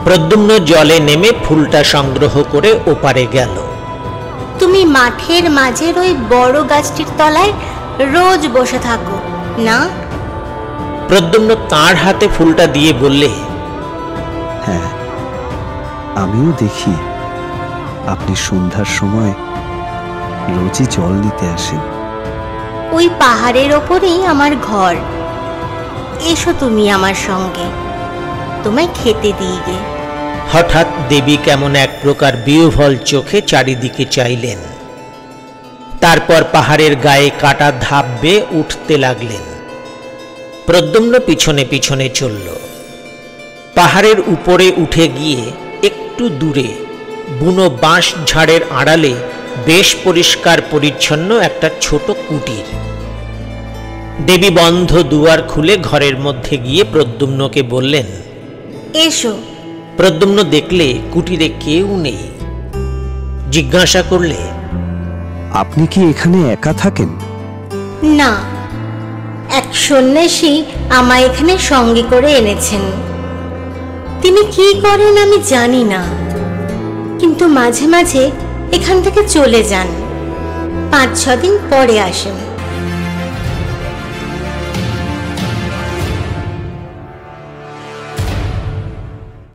প্রদ্যুম্ন জলে নেমে ফুলটা সংগ্রহ করে ওপারে গেল। তুমি মাঠের মাঝের ওই বড় গাছটির তলায় রোজ বসে থাকো না? প্রদ্যুম্ন তাঁর হাতে ফুলটা দিয়ে বললে, হ্যাঁ, আমিও দেখি আপনি সন্ধ্যার সময় রোজই জল নিতে আসেন। ওই পাহাড়ের ওপরেই আমার ঘর। এসো তুমি আমার সঙ্গে, তোমায় খেতে দিই গে। হঠাৎ দেবী কেমন এক প্রকার বিহ্বল চোখে চারিদিকে চাইলেন। তারপর পাহাড়ের গায়ে কাটা ধাপ বেয়ে উঠতে লাগলেন। প্রদ্যুম্ন পিছনে পিছনে চলল। পাহাড়ের উপরে উঠে গিয়ে একটু দূরে বুনো বাঁশ ঝাড়ের আড়ালে বেশ পরিষ্কার পরিচ্ছন্ন একটা ছোট কুটির। দেবী বন্ধ দুয়ার খুলে ঘরের মধ্যে গিয়ে প্রদ্যুম্নকে বললেন, এসো। প্রদ্যুম্ন দেখলে কুটিরে কেউ নেই। জিজ্ঞাসা করলে, আপনি কি এখানে একা থাকেন? না, এক সন্ন্যাসী আমায় এখানে সঙ্গে করে এনেছেন। তিনি কি করেন আমি জানি না, কিন্তু মাঝে মাঝে এখান থেকে চলে যান, 5-6 দিন পরে আসেন।